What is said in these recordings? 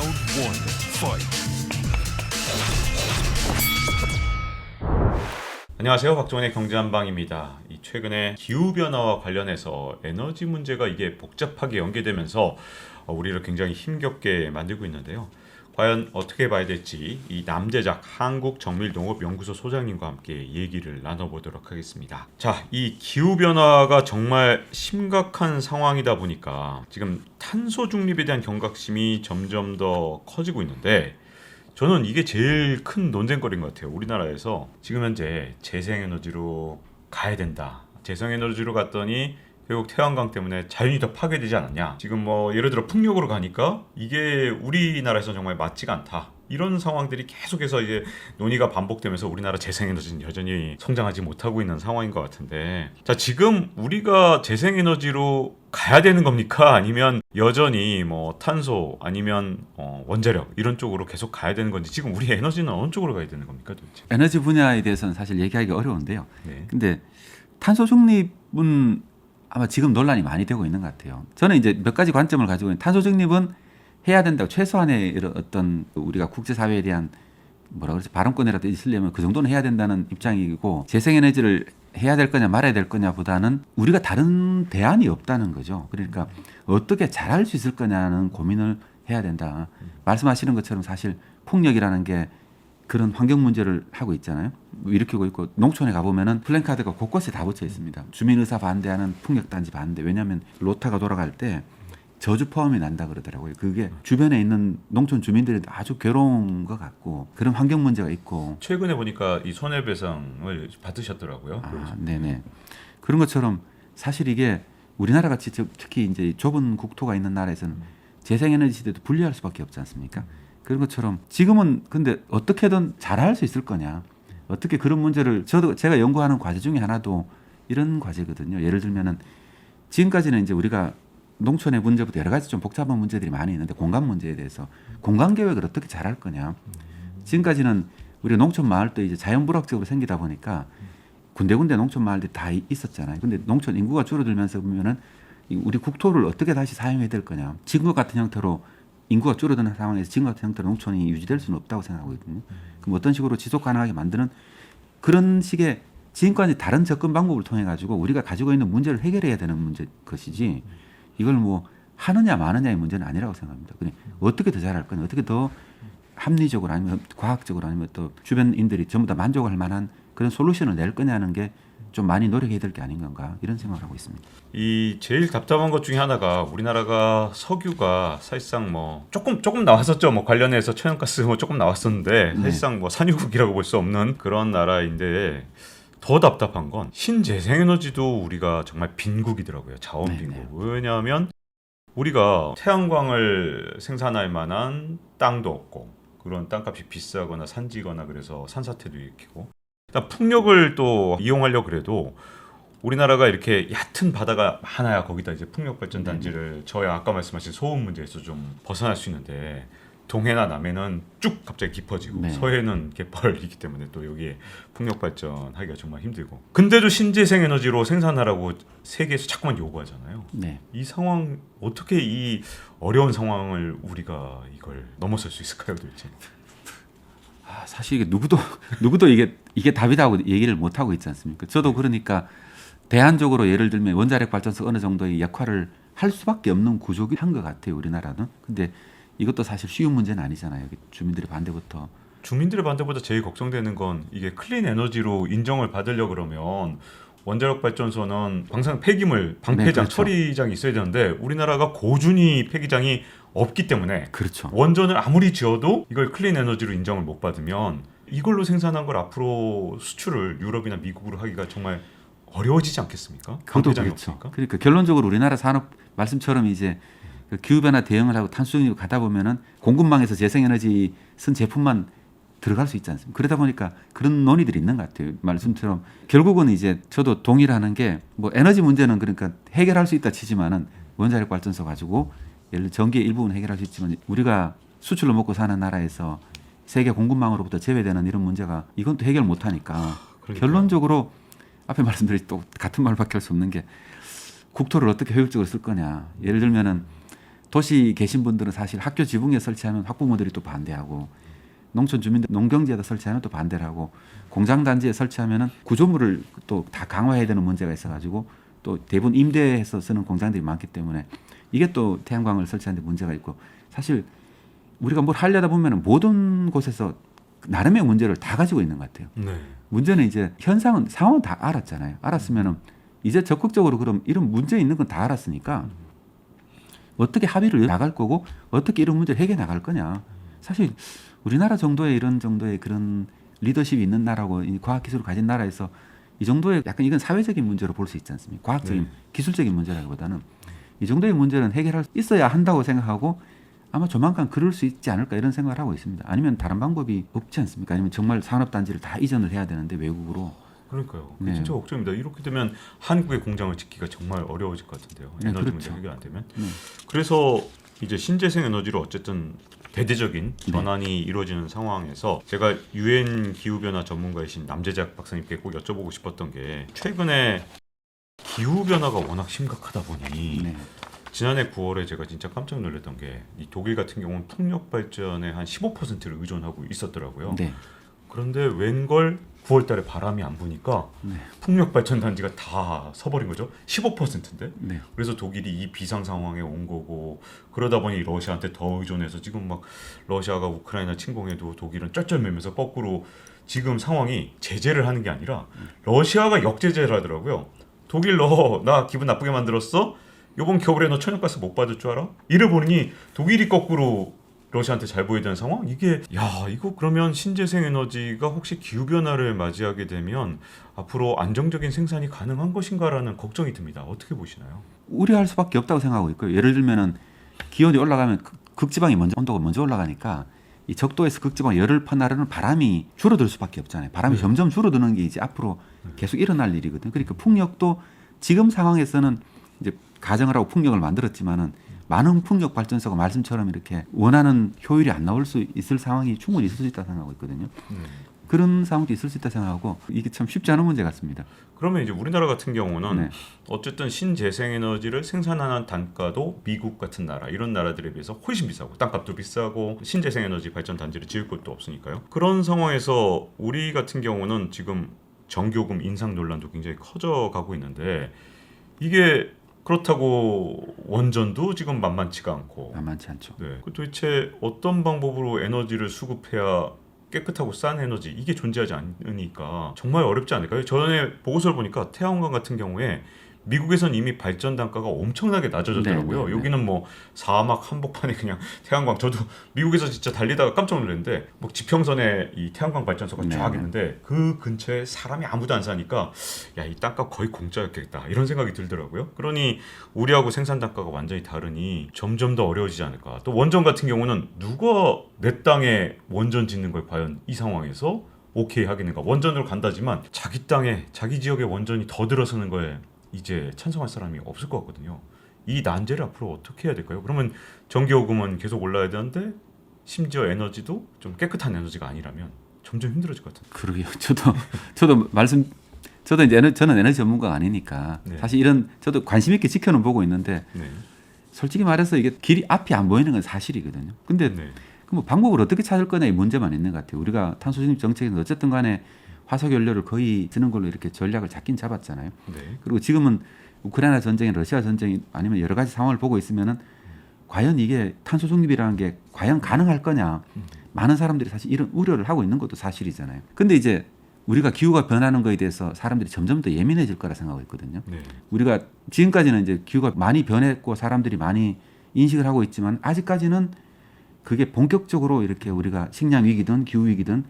Round one, fight. 안녕하세요. 박종원의 경제한방입니다. 최근에 기후변화와 관련해서 에너지 문제가 이게 복잡하게 연계되면서 우리를 굉장히 힘겹게 만들고 있는데요. 과연 어떻게 봐야 될지 이 남재작 한국정밀농업연구소 소장님과 함께 얘기를 나눠보도록 하겠습니다. 자, 이 기후변화가 정말 심각한 상황이다 보니까 지금 탄소 중립에 대한 경각심이 점점 더 커지고 있는데 저는 이게 제일 큰 논쟁거리인 것 같아요. 우리나라에서 지금 현재 재생에너지로 가야 된다. 재생에너지로 갔더니 결국 태양광 때문에 자연이 더 파괴되지 않았냐. 지금 뭐 예를 들어 풍력으로 가니까 이게 우리나라에서 정말 맞지가 않다. 이런 상황들이 계속해서 이제 논의가 반복되면서 우리나라 재생에너지는 여전히 성장하지 못하고 있는 상황인 것 같은데, 자, 지금 우리가 재생에너지로 가야 되는 겁니까? 아니면 여전히 뭐 탄소 아니면 원자력 이런 쪽으로 계속 가야 되는 건지, 지금 우리 에너지는 어느 쪽으로 가야 되는 겁니까 도대체? 에너지 분야에 대해서는 사실 얘기하기가 어려운데요. 네. 근데 탄소 중립은 아마 지금 논란이 많이 되고 있는 것 같아요. 저는 이제 몇 가지 관점을 가지고 있는, 탄소 중립은 해야 된다고, 최소한의 이런 어떤 우리가 국제사회에 대한 뭐라 그러지, 발언권이라도 있으려면 그 정도는 해야 된다는 입장이고, 재생에너지를 해야 될 거냐 말아야 될 거냐보다는 우리가 다른 대안이 없다는 거죠. 그러니까 어떻게 잘할 수 있을 거냐는 고민을 해야 된다. 말씀하시는 것처럼 사실 폭력이라는 게 그런 환경 문제를 하고 있잖아요. 일으키고 있고, 농촌에 가보면은 플랜카드가 곳곳에 다 붙여 있습니다. 주민의사 반대하는 풍력단지 반대. 왜냐하면 로타가 돌아갈 때 저주 포함이 난다 그러더라고요. 그게 주변에 있는 농촌 주민들이 아주 괴로운 것 같고, 그런 환경 문제가 있고. 최근에 보니까 이 손해배상을 받으셨더라고요. 네네. 그런 것처럼 사실 이게 우리나라 같이 특히 이제 좁은 국토가 있는 나라에서는 재생에너지 시대도 분리할 수밖에 없지 않습니까? 그런 것처럼 지금은 근데 어떻게든 잘할 수 있을 거냐, 어떻게 그런 문제를, 제가 연구하는 과제 중에 하나도 이런 과제거든요. 예를 들면은 지금까지는 이제 우리가 농촌의 문제부터 여러 가지 좀 복잡한 문제들이 많이 있는데, 공간 문제에 대해서 공간 계획을 어떻게 잘할 거냐. 지금까지는 우리 농촌 마을도 이제 자연불확적으로 생기다 보니까 군데군데 농촌 마을들이 다 있었잖아요. 근데 농촌 인구가 줄어들면서 보면은 우리 국토를 어떻게 다시 사용해야 될 거냐. 지금과 같은 형태로 인구가 줄어드는 상황에서 지금 같은 형태로 농촌이 유지될 수는 없다고 생각하거든요. 그럼 어떤 식으로 지속 가능하게 만드는 그런 식의, 지금까지 다른 접근 방법을 통해 가지고 우리가 가지고 있는 문제를 해결해야 되는 문제 것이지, 이걸 뭐 하느냐 마느냐의 문제는 아니라고 생각합니다. 그냥 어떻게 더 잘할 거냐, 어떻게 더 합리적으로 아니면 과학적으로 아니면 또 주변인들이 전부 다 만족할 만한 그런 솔루션을 낼 거냐는 게 좀 많이 노력해야 될 게 아닌 건가, 이런 생각을 하고 있습니다. 이 제일 답답한 것 중에 하나가, 우리나라가 석유가 사실상 뭐 조금 나왔었죠. 뭐 관련해서 천연가스 뭐 조금 나왔었는데 사실상 뭐 산유국이라고 볼 수 없는 그런 나라인데, 더 답답한 건 신재생에너지도 우리가 정말 빈국이더라고요. 자원 빈국. 왜냐하면 우리가 태양광을 생산할 만한 땅도 없고, 그런 땅값이 비싸거나 산지거나 그래서 산사태도 일으키고, 일단 풍력을 또 이용하려고 그래도 우리나라가 이렇게 얕은 바다가 많아야 거기다 이제 풍력 발전 단지를 저야 아까 말씀하신 소음 문제에서 좀 벗어날 수 있는데, 동해나 남해는 쭉 갑자기 깊어지고 서해는 갯벌이기 때문에 또 여기에 풍력 발전하기가 정말 힘들고, 근데도 신재생 에너지로 생산하라고 세계에서 자꾸만 요구하잖아요. 이 상황, 어떻게 이 어려운 상황을 우리가 이걸 넘어설 수 있을까요 도대체? 사실 이게 누구도 이게 답이라고 얘기를 못 하고 있지 않습니까? 저도 그러니까 대안적으로 예를 들면 원자력 발전소 어느 정도의 역할을 할 수밖에 없는 구조긴 한 것 같아요, 우리나라는. 근데 이것도 사실 쉬운 문제는 아니잖아요. 주민들의 반대부터. 주민들의 반대보다 제일 걱정되는 건, 이게 클린 에너지로 인정을 받으려 그러면 원자력 발전소는 방사능 폐기물 방패장, 그렇죠. 처리장이 있어야 되는데 우리나라가 고준위 폐기장이 없기 때문에, 그렇죠. 원전을 아무리 지어도 이걸 클린 에너지로 인정을 못 받으면 이걸로 생산한 걸 앞으로 수출을 유럽이나 미국으로 하기가 정말 어려워지지 않겠습니까? 그것도 방패장이 그렇죠. 없으니까. 그러니까 결론적으로 우리나라 산업, 말씀처럼 이제 그 기후변화 대응을 하고 탄소 중립으로 가다 보면은 공급망에서 재생에너지 쓴 제품만 들어갈 수 있지 않습니까? 그러다 보니까 그런 논의들이 있는 것 같아요. 말씀처럼 결국은 이제 저도 동의하는 게, 뭐 에너지 문제는 그러니까 해결할 수 있다 치지만은 원자력 발전소 가지고 예를 들어 전기의 일부분 해결할 수 있지만, 우리가 수출로 먹고 사는 나라에서 세계 공급망으로부터 제외되는 이런 문제가, 이건 또 해결 못 하니까 결론적으로 앞에 말씀드린 또 같은 말밖에 할 수 없는 게, 국토를 어떻게 효율적으로 쓸 거냐. 예를 들면은 도시 계신 분들은 사실 학교 지붕에 설치하면 학부모들이 또 반대하고 농촌 주민들 농경지에다 설치하면 또 반대를 하고 공장 단지에 설치하면은 구조물을 또 다 강화해야 되는 문제가 있어가지고 또 대부분 임대해서 쓰는 공장들이 많기 때문에 이게 또 태양광을 설치하는데 문제가 있고 사실 우리가 뭘 하려다 보면은 모든 곳에서 나름의 문제를 다 가지고 있는 것 같아요. 네. 문제는 이제 현상은 상황은 다 알았잖아요. 알았으면은 이제 적극적으로 그럼 이런 문제 있는 건 다 알았으니까 어떻게 합의를 나갈 거고 어떻게 이런 문제를 해결해 나갈 거냐. 사실 우리나라 정도의 이런 정도의 그런 리더십이 있는 나라고 이 과학기술을 가진 나라에서 이 정도의 약간 이건 사회적인 문제로 볼 수 있지 않습니까? 과학적인 기술적인 문제라기보다는 이 정도의 문제는 해결할 수 있어야 한다고 생각하고 아마 조만간 그럴 수 있지 않을까 이런 생각을 하고 있습니다. 아니면 다른 방법이 없지 않습니까? 아니면 정말 산업단지를 다 이전을 해야 되는데 외국으로. 그러니까요. 그게 네. 진짜 걱정입니다. 이렇게 되면 한국의 공장을 짓기가 정말 어려워질 것 같은데요. 네, 에너지 그렇죠. 문제 해결 안 되면. 네. 그래서 이제 신재생 에너지로 어쨌든 대대적인 네. 전환이 이루어지는 상황에서 제가 유엔 기후변화 전문가이신 남재작 박사님께 꼭 여쭤보고 싶었던 게 최근에 기후변화가 워낙 심각하다 보니 네. 지난해 9월에 제가 진짜 깜짝 놀랐던 게 이 독일 같은 경우는 풍력 발전에 한 15%를 의존하고 있었더라고요. 네. 그런데 웬걸 9월 달에 바람이 안 부니까 네. 풍력 발전 단지가 다 서버린 거죠. 15%인데. 네. 그래서 독일이 이 비상 상황에 온 거고 그러다 보니 러시아한테 더 의존해서 지금 막 러시아가 우크라이나 침공해도 독일은 쩔쩔매면서 거꾸로 지금 상황이 제재를 하는 게 아니라 러시아가 역제재를 하더라고요. 독일 너 나 기분 나쁘게 만들었어? 이번 겨울에 너 천연가스 못 받을 줄 알아? 이를 보니 독일이 거꾸로 러시아한테 잘 보여야 되는 상황? 이게 야 이거 그러면 신재생 에너지가 혹시 기후변화를 맞이하게 되면 앞으로 안정적인 생산이 가능한 것인가라는 걱정이 듭니다. 어떻게 보시나요? 우려할 수밖에 없다고 생각하고 있고요. 예를 들면은 기온이 올라가면 극지방이 먼저 온도가 먼저 올라가니까 이 적도에서 극지방 열을 퍼나르는 바람이 줄어들 수밖에 없잖아요. 바람이 점점 줄어드는 게 이제 앞으로 계속 일어날 일이거든요. 그러니까 풍력도 지금 상황에서는 이제 가정을 하고 풍력을 만들었지만은 많은 풍력 발전소가 말씀처럼 이렇게 원하는 효율이 안 나올 수 있을 상황이 충분히 있을 수 있다고 생각하고 있거든요. 그런 상황도 있을 수 있다고 생각하고 이게 참 쉽지 않은 문제 같습니다. 그러면 이제 우리나라 같은 경우는 네. 어쨌든 신재생에너지를 생산하는 단가도 미국 같은 나라 이런 나라들에 비해서 훨씬 비싸고 땅값도 비싸고 신재생에너지 발전 단지를 지을 것도 없으니까요. 그런 상황에서 우리 같은 경우는 지금 전기요금 인상 논란도 굉장히 커져가고 있는데 이게 그렇다고 원전도 지금 만만치가 않고 만만치 않죠. 네. 그 도대체 어떤 방법으로 에너지를 수급해야 깨끗하고 싼 에너지 이게 존재하지 않으니까 정말 어렵지 않을까요? 전에 보고서를 보니까 태양광 같은 경우에 미국에선 이미 발전 단가가 엄청나게 낮아졌더라고요. 네, 네, 네. 여기는 뭐 사막 한복판에 그냥 태양광 저도 미국에서 진짜 달리다가 깜짝 놀랐는데 뭐 지평선에 이 태양광 발전소가 네, 쫙 네. 있는데 그 근처에 사람이 아무도 안 사니까 야, 이 땅값 거의 공짜였겠다 이런 생각이 들더라고요. 그러니 우리하고 생산 단가가 완전히 다르니 점점 더 어려워지지 않을까. 또 원전 같은 경우는 누가 내 땅에 원전 짓는 걸 과연 이 상황에서 오케이 하겠는가. 원전으로 간다지만 자기 땅에 자기 지역에 원전이 더 들어서는 거에 이제 찬성할 사람이 없을 것 같거든요. 이 난제를 앞으로 어떻게 해야 될까요? 그러면 전기요금은 계속 올라야 되는데 심지어 에너지도 좀 깨끗한 에너지가 아니라면 점점 힘들어질 것 같아요. 그러게요. 저도 이제 저는 에너지 전문가가 아니니까 네. 사실 이런 저도 관심 있게 지켜는 보고 있는데 네. 솔직히 말해서 이게 길이 앞이 안 보이는 건 사실이거든요. 근데 네. 그 뭐 방법을 어떻게 찾을 거냐 이 문제만 있는 것 같아요. 우리가 탄소 중립 정책에서 어쨌든 간에 화석 연료를 거의 쓰는 걸로 이렇게 전략을 잡긴 잡았잖아요. 네. 그리고 지금은 우크라이나 전쟁이 러시아 전쟁이 아니면 여러 가지 상황을 보고 있으면은 과연 이게 탄소 중립이라는 게 과연 가능할 거냐. 많은 사람들이 사실 이런 우려를 하고 있는 것도 사실이잖아요. 근데 이제 우리가 기후가 변하는 거에 대해서 사람들이 점점 더 예민해질 거라 생각하고 있거든요. 네. 우리가 지금까지는 이제 기후가 많이 변했고 사람들이 많이 인식을 하고 있지만 아직까지는 그게 본격적으로 이렇게 우리가 식량 위기든 기후 위기든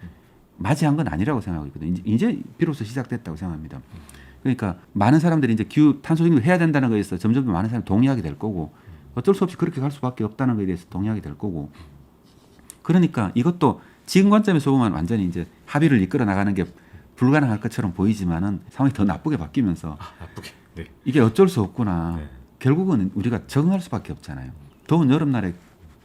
맞이한 건 아니라고 생각하고 있거든요. 이제 비로소 시작됐다고 생각합니다. 그러니까 많은 사람들이 이제 기후 탄소 중립을 해야 된다는 거에 있어서 점점 더 많은 사람이 동의하게 될 거고 어쩔 수 없이 그렇게 갈 수밖에 없다는 거에 대해서 동의하게 될 거고 그러니까 이것도 지금 관점에서 보면 완전히 이제 합의를 이끌어 나가는 게 불가능할 것처럼 보이지만은 상황이 더 나쁘게 바뀌면서 나쁘게. 네. 이게 어쩔 수 없구나. 네. 결국은 우리가 적응할 수밖에 없잖아요. 더운 여름날에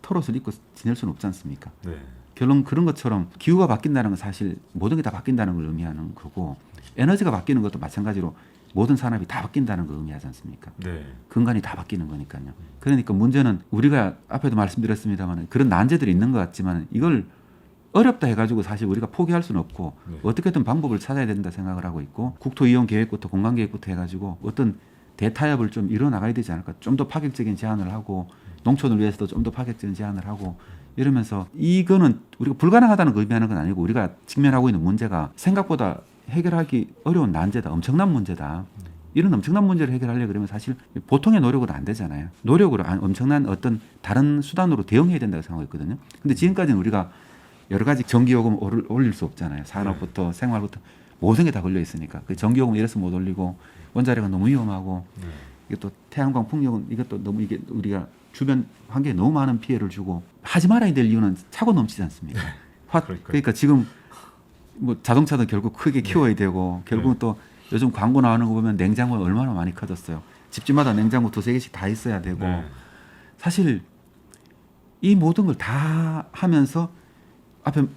털옷을 입고 지낼 수는 없지 않습니까? 네. 결론 그런 것처럼 기후가 바뀐다는 건 사실 모든 게 다 바뀐다는 걸 의미하는 거고 에너지가 바뀌는 것도 마찬가지로 모든 산업이 다 바뀐다는 거 의미하지 않습니까? 네. 근간이 다 바뀌는 거니까요. 그러니까 문제는 우리가 앞에도 말씀드렸습니다만 그런 난제들이 있는 것 같지만 이걸 어렵다 해가지고 사실 우리가 포기할 수는 없고 네. 어떻게든 방법을 찾아야 된다 생각을 하고 있고 국토 이용 계획부터 공간 계획부터 해가지고 어떤 대타협을 좀 이뤄 나가야 되지 않을까. 좀 더 파격적인 제안을 하고 농촌을 위해서도 좀 더 파격적인 제안을 하고 이러면서 이거는 우리가 불가능하다는 거 의미하는 건 아니고 우리가 직면하고 있는 문제가 생각보다 해결하기 어려운 난제다. 엄청난 문제다. 이런 엄청난 문제를 해결하려고 그러면 사실 보통의 노력으로 안 되잖아요. 노력으로 엄청난 어떤 다른 수단으로 대응해야 된다고 생각했거든요. 근데 지금까지는 우리가 여러 가지 전기요금 올릴 수 없잖아요. 산업부터 생활부터 모든 게 다 걸려 있으니까. 그 전기요금 이래서 못 올리고 원자력은 너무 위험하고 이게 또 태양광 풍력은 이것도 너무 이게 우리가 주변 환경에 너무 많은 피해를 주고 하지 말아야 될 이유는 차고 넘치지 않습니까? 그러니까 지금 뭐 자동차도 결국 크게 키워야 되고 결국은 또 요즘 광고 나오는 거 보면 냉장고가 얼마나 많이 커졌어요. 집집마다 냉장고 2-3개씩 다 있어야 되고 네. 사실 이 모든 걸 다 하면서 앞에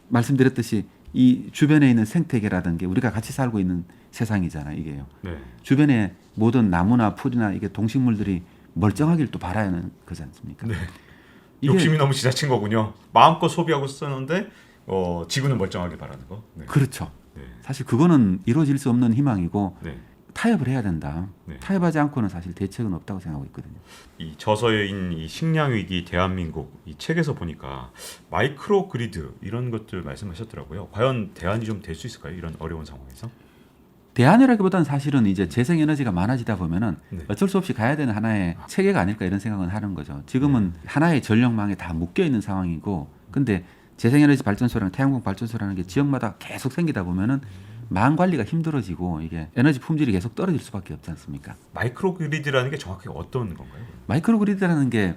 말씀드렸듯이 이 주변에 있는 생태계라든가 우리가 같이 살고 있는 세상이잖아요. 이게요. 네. 주변에 모든 나무나 풀이나 이게 동식물들이 멀쩡하길 또 바라야 하는 거지 않습니까? 네. 이게 욕심이 너무 지나친 거군요. 마음껏 소비하고 쓰는데 지구는 멀쩡하게 바라는 거. 네. 그렇죠. 네. 사실 그거는 이루어질 수 없는 희망이고 네. 타협을 해야 된다. 네. 타협하지 않고는 사실 대책은 없다고 생각하고 있거든요. 이 저서인 이 식량 위기 대한민국 이 책에서 보니까 마이크로 그리드 이런 것들 말씀하셨더라고요. 과연 대안이 좀 될 수 있을까요? 이런 어려운 상황에서? 대안이라기보다는 사실은 이제 재생에너지가 많아지다 보면은 네. 어쩔 수 없이 가야 되는 하나의 체계가 아닐까 이런 생각은 하는 거죠. 지금은 하나의 전력망에 다 묶여 있는 상황이고, 근데 재생에너지 발전소랑 태양광 발전소라는 게 지역마다 계속 생기다 보면은 망 관리가 힘들어지고 이게 에너지 품질이 계속 떨어질 수밖에 없지 않습니까? 마이크로 그리드라는 게 정확히 어떤 건가요? 마이크로 그리드라는 게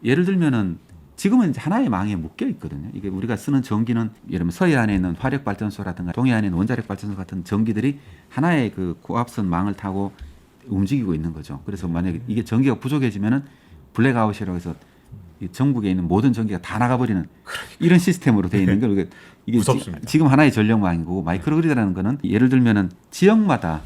예를 들면은 지금은 이제 하나의 망에 묶여 있거든요. 이게 우리가 쓰는 전기는 예를 들면 서해안에 있는 화력 발전소라든가 동해안에 있는 원자력 발전소 같은 전기들이 하나의 그 고압선 망을 타고 움직이고 있는 거죠. 그래서 만약에 이게 전기가 부족해지면은 블랙아웃이라고 해서 이 전국에 있는 모든 전기가 다 나가버리는 이런 시스템으로 되어 있는 걸 이게 무섭습니다. 지금 하나의 전력망이고 마이크로 그리드라는 거는 예를 들면은 지역마다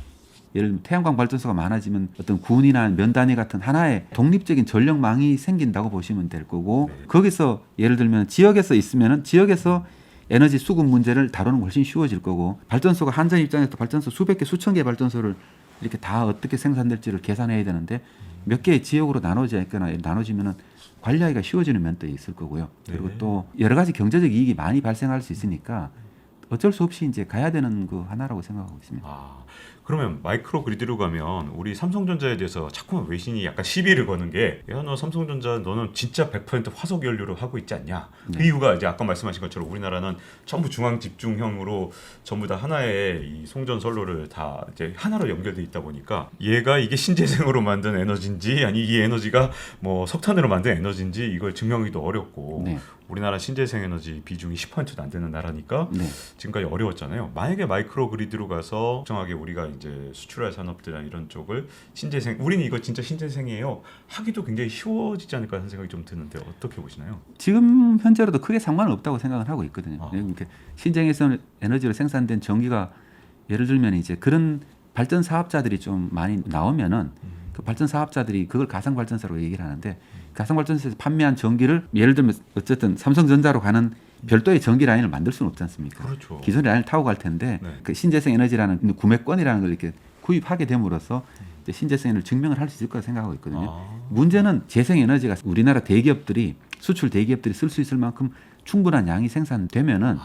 예를 들면 태양광 발전소가 많아지면 어떤 군이나 면 단위 같은 하나의 독립적인 전력망이 생긴다고 보시면 될 거고 네. 거기서 예를 들면 지역에서 있으면은 지역에서 에너지 수급 문제를 다루는 건 훨씬 쉬워질 거고 발전소가 한전 입장에서 발전소 수백 개 수천 개 발전소를 이렇게 다 어떻게 생산될지를 계산해야 되는데 몇 개의 지역으로 나눠져 있거나 나눠지면은 관리하기가 쉬워지는 면도 있을 거고요. 그리고 네. 또 여러 가지 경제적 이익이 많이 발생할 수 있으니까 어쩔 수 없이 이제 가야 되는 그 하나라고 생각하고 있습니다. 아, 그러면 마이크로 그리드로 가면 우리 삼성전자에 대해서 자꾸만 외신이 약간 시비를 거는 게 야, 너 삼성전자 너는 진짜 100% 화석 연료로 하고 있지 않냐? 그 네. 이유가 이제 아까 말씀하신 것처럼 우리나라는 전부 중앙 집중형으로 전부 다 하나의 이 송전 선로를 다 이제 하나로 연결돼 있다 보니까 얘가 이게 신재생으로 만든 에너지인지 아니 이 에너지가 뭐 석탄으로 만든 에너지인지 이걸 증명하기도 어렵고 네. 우리나라 신재생 에너지 비중이 10%도 안 되는 나라니까 네. 지금까지 어려웠잖아요. 만약에 마이크로 그리드로 가서 정확하게 우리가 이제 수출할 산업들이나 이런 쪽을 신재생, 우리는 이거 진짜 신재생이에요 하기도 굉장히 쉬워지지 않을까 하는 생각이 좀 드는데 어떻게 보시나요? 지금 현재로도 크게 상관은 없다고 생각을 하고 있거든요. 아. 이렇게 신재생 에너지로 생산된 전기가 예를 들면 이제 그런 발전 사업자들이 좀 많이 나오면은 그 발전 사업자들이 그걸 가상 발전소라고 얘기를 하는데 가상 발전소에서 판매한 전기를 예를 들면 어쨌든 삼성전자로 가는 별도의 전기 라인을 만들 수는 없지 않습니까? 그렇죠. 기존 라인을 타고 갈 텐데 네. 그 신재생 에너지라는 구매권이라는 걸 이렇게 구입하게 됨으로써 이제 신재생 에너지를 증명을 할 수 있을 거라 생각하고 있거든요. 아. 문제는 재생 에너지가 우리나라 대기업들이 수출 대기업들이 쓸 수 있을 만큼 충분한 양이 생산되면은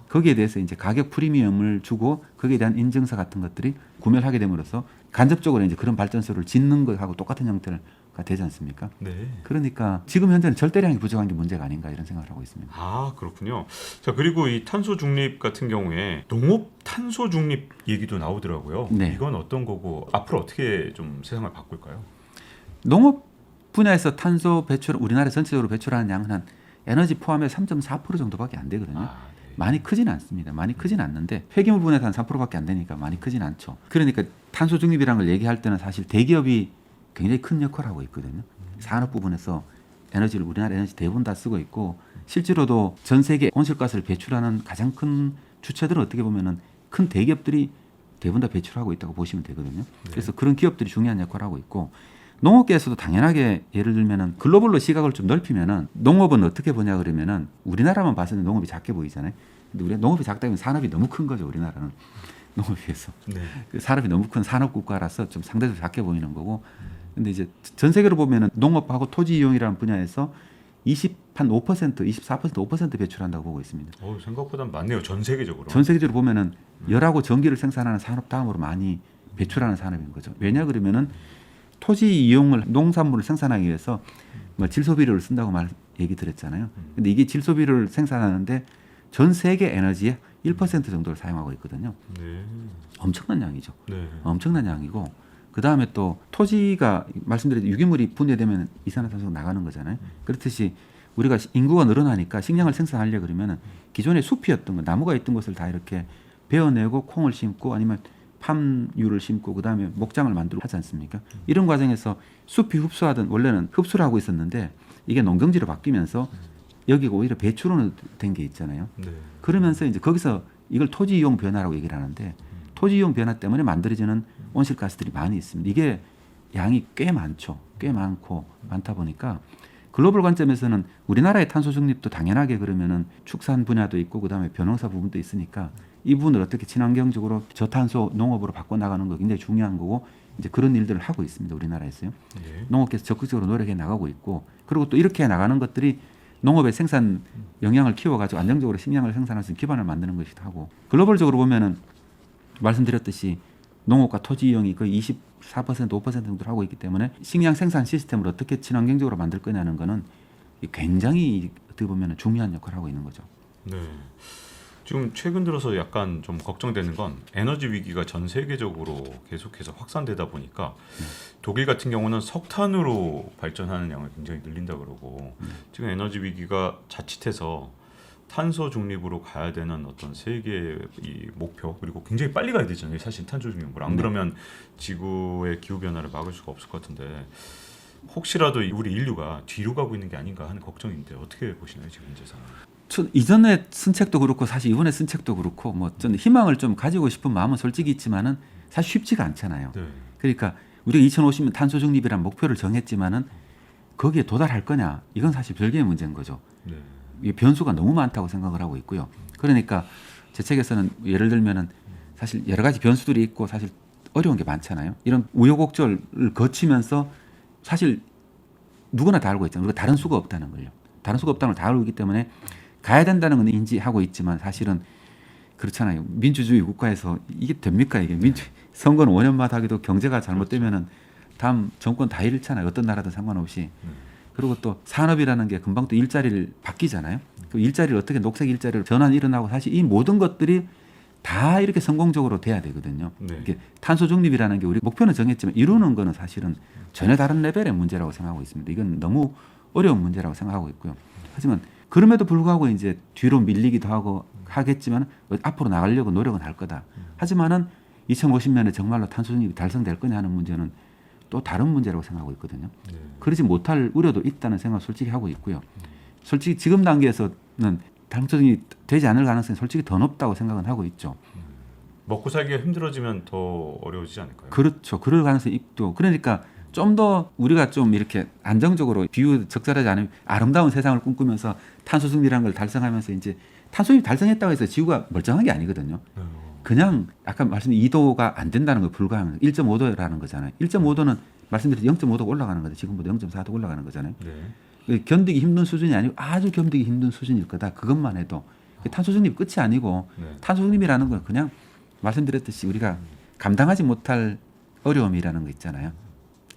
거기에 대해서 이제 가격 프리미엄을 주고 거기에 대한 인증서 같은 것들이 구매를 하게 됨으로써 간접적으로 이제 그런 발전소를 짓는 것하고 똑같은 형태가 되지 않습니까? 네. 그러니까 지금 현재는 절대량이 부족한 게 문제가 아닌가 이런 생각을 하고 있습니다. 아, 그렇군요. 자, 그리고 이 탄소 중립 같은 경우에 농업 탄소 중립 얘기도 나오더라고요. 네. 이건 어떤 거고 앞으로 어떻게 좀 세상을 바꿀까요? 농업 분야에서 탄소 배출 우리나라 전체적으로 배출하는 양은 한 에너지 포함해 3.4% 정도밖에 안 되거든요. 아, 네. 많이 크진 않습니다. 많이 크진 않는데 폐기물 분야에서 한 3%밖에 안 되니까 많이 크진 않죠. 그러니까 탄소 중립이라는 걸 얘기할 때는 사실 대기업이 굉장히 큰 역할을 하고 있거든요. 산업 부분에서 에너지를 우리나라 에너지 대부분 다 쓰고 있고 실제로도 전 세계 온실가스를 배출하는 가장 큰 주체들은 어떻게 보면은 큰 대기업들이 대부분 다 배출하고 있다고 보시면 되거든요. 그래서 그런 기업들이 중요한 역할을 하고 있고 농업계에서도 당연하게 예를 들면은 글로벌로 시각을 좀 넓히면은 농업은 어떻게 보냐 그러면은 우리나라만 봤을 때 농업이 작게 보이잖아요. 근데 우리 농업이 작다 보면 산업이 너무 큰 거죠. 우리나라는 농업에 비해서 네. 그 산업이 너무 큰 산업 국가라서 좀 상대적으로 작게 보이는 거고. 근데 이제 전 세계로 보면은 농업하고 토지 이용이라는 분야에서 5%, 5% 배출한다고 보고 있습니다. 생각보다 많네요. 전 세계적으로. 전 세계적으로 보면은 열하고 전기를 생산하는 산업 다음으로 많이 배출하는 산업인 거죠. 왜냐 그러면은 토지 이용을 농산물을 생산하기 위해서 뭐 질소비료를 쓴다고 얘기 드렸잖아요. 근데 이게 질소비료를 생산하는데 전 세계 에너지의 1% 정도를 사용하고 있거든요. 네. 엄청난 양이죠. 네. 엄청난 양이고 그 다음에 또 토지가 말씀드린 유기물이 분해되면 이산화탄소가 나가는 거잖아요. 그렇듯이 우리가 인구가 늘어나니까 식량을 생산하려 그러면은 기존에 숲이었던 거, 나무가 있던 것을 다 이렇게 베어내고 콩을 심고 아니면 팜유를 심고 그 다음에 목장을 만들고 하지 않습니까? 이런 과정에서 숲이 흡수하던 원래는 흡수를 하고 있었는데 이게 농경지로 바뀌면서 여기가 오히려 배출원이 된 게 있잖아요. 네. 그러면서 이제 거기서 이걸 토지 이용 변화라고 얘기를 하는데 토지 이용 변화 때문에 만들어지는 온실가스들이 많이 있습니다. 이게 양이 꽤 많죠. 꽤 많다 보니까 글로벌 관점에서는 우리나라의 탄소 중립도 당연하게 그러면은 축산 분야도 있고 그다음에 벼농사 부분도 있으니까 이 부분을 어떻게 친환경적으로 저탄소 농업으로 바꿔 나가는 거 굉장히 중요한 거고 이제 그런 일들을 하고 있습니다. 우리나라에서요. 네. 농업계에서 적극적으로 노력해 나가고 있고 그리고 또 이렇게 나가는 것들이 농업의 생산 영향을 키워가지고 안정적으로 식량을 생산할 수 있는 기반을 만드는 것이기도 하고 글로벌적으로 보면은 말씀드렸듯이 농업과 토지 이용이 거의 24%, 5% 정도를 하고 있기 때문에 식량 생산 시스템을 어떻게 친환경적으로 만들 거냐는 거는 굉장히 어떻게 보면 중요한 역할을 하고 있는 거죠. 네. 지금 최근 들어서 약간 좀 걱정되는 건 에너지 위기가 전 세계적으로 계속해서 확산되다 보니까 독일 같은 경우는 석탄으로 발전하는 양을 굉장히 늘린다 그러고 지금 에너지 위기가 자칫해서 탄소 중립으로 가야 되는 어떤 세계의 이 목표 그리고 굉장히 빨리 가야 되잖아요. 사실 탄소 중립으로 안 그러면 지구의 기후 변화를 막을 수가 없을 것 같은데 혹시라도 우리 인류가 뒤로 가고 있는 게 아닌가 하는 걱정인데 어떻게 보시나요 지금 현재 상황? 이전에 쓴 책도 그렇고 사실 이번에 쓴 책도 그렇고 뭐 좀 희망을 좀 가지고 싶은 마음은 솔직히 있지만은 사실 쉽지가 않잖아요. 네. 그러니까 우리가 2050년 탄소 중립이라는 목표를 정했지만은 거기에 도달할 거냐 이건 사실 별개의 문제인 거죠. 네. 이 변수가 너무 많다고 생각을 하고 있고요. 그러니까 제 책에서는 예를 들면은 사실 여러 가지 변수들이 있고 사실 어려운 게 많잖아요. 이런 우여곡절을 거치면서 사실 누구나 다 알고 있잖아요. 우리가 다른 수가 없다는 걸요. 다른 수가 없다는 걸 다 알고 있기 때문에 가야 된다는 건 인지하고 있지만 사실은 그렇잖아요. 민주주의 국가에서 이게 됩니까? 이게 선거는 5년마다 하기도 경제가 잘못되면은 다음 정권 다 잃잖아요. 어떤 나라든 상관없이. 그리고 또 산업이라는 게 금방 또 일자리를 바뀌잖아요. 그 일자리를 어떻게 녹색 일자리로 전환이 일어나고 사실 이 모든 것들이 다 이렇게 성공적으로 돼야 되거든요. 네. 이게 탄소 중립이라는 게 우리 목표는 정했지만 이루는 거는 사실은 전혀 다른 레벨의 문제라고 생각하고 있습니다. 이건 너무 어려운 문제라고 생각하고 있고요. 하지만 그럼에도 불구하고 이제 뒤로 밀리기도 하고 하겠지만 앞으로 나가려고 노력은 할 거다. 하지만은 2050년에 정말로 탄소 중립이 달성될 거냐 하는 문제는 또 다른 문제라고 생각하고 있거든요. 네. 그러지 못할 우려도 있다는 생각을 솔직히 하고 있고요. 솔직히 지금 단계에서는 탄소 중립이 되지 않을 가능성이 솔직히 더 높다고 생각은 하고 있죠. 먹고 살기가 힘들어지면 더 어려워지지 않을까요? 그렇죠. 그럴 가능성이 있고 그러니까 좀 더 우리가 좀 이렇게 안정적으로 비유 적절하지 않으면 아름다운 세상을 꿈꾸면서 탄소 중립이라는 걸 달성하면서 이제 탄소 중립 달성했다고 해서 지구가 멀쩡한 게 아니거든요. 그냥 아까 말씀드린 2도가 안 된다는 걸 불가하면 1.5도라는 거잖아요. 1.5도는 말씀드린 0.5도가 올라가는 거죠. 지금보다 0.4도 올라가는 거잖아요. 네. 견디기 힘든 수준이 아니고 아주 견디기 힘든 수준일 거다. 그것만 해도 탄소 중립 끝이 아니고 네. 탄소 중립이라는 건 그냥 말씀드렸듯이 우리가 감당하지 못할 어려움이라는 거 있잖아요.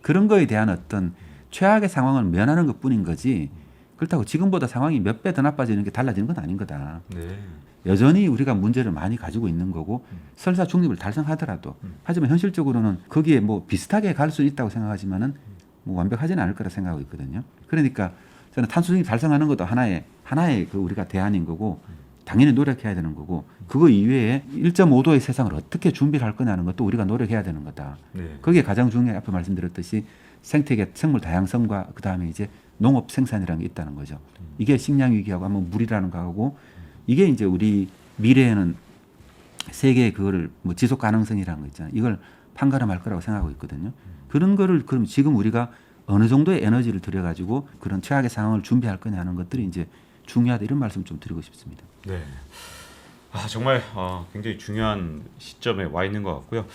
그런 거에 대한 어떤 최악의 상황을 면하는 것뿐인 거지 그렇다고 지금보다 상황이 몇 배 더 나빠지는 게 달라지는 건 아닌 거다. 네. 여전히 우리가 문제를 많이 가지고 있는 거고 설사 중립을 달성하더라도 하지만 현실적으로는 거기에 뭐 비슷하게 갈 수 있다고 생각하지만은 뭐 완벽하지는 않을 거라 생각하고 있거든요. 그러니까 저는 탄소 중립 달성하는 것도 하나의 그 우리가 대안인 거고 당연히 노력해야 되는 거고 그거 이외에 1.5도의 세상을 어떻게 준비를 할 거냐는 것도 우리가 노력해야 되는 거다. 네. 그게 가장 중요해. 앞에 말씀드렸듯이 생태계 생물 다양성과 그 다음에 이제 농업 생산이라는 게 있다는 거죠. 이게 식량 위기하고 한번 물이라는 거하고 이게 이제 우리 미래에는 세계의 그거를 뭐 지속 가능성이라는 거 있잖아요. 이걸 판가름 할 거라고 생각하고 있거든요. 그런 거를 그럼 지금 우리가 어느 정도의 에너지를 들여가지고 그런 최악의 상황을 준비할 거냐 하는 것들이 이제 중요하다 이런 말씀 좀 드리고 싶습니다. 네. 정말 굉장히 중요한 시점에 와 있는 것 같고요.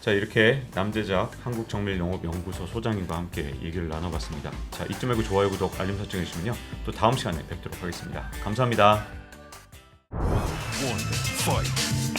자, 이렇게 남대작 한국정밀영업연구소 소장님과 함께 얘기를 나눠봤습니다. 자, 이쯤 말고 좋아요, 구독, 알림 설정 해주시면요. 또 다음 시간에 뵙도록 하겠습니다. 감사합니다. One, fight.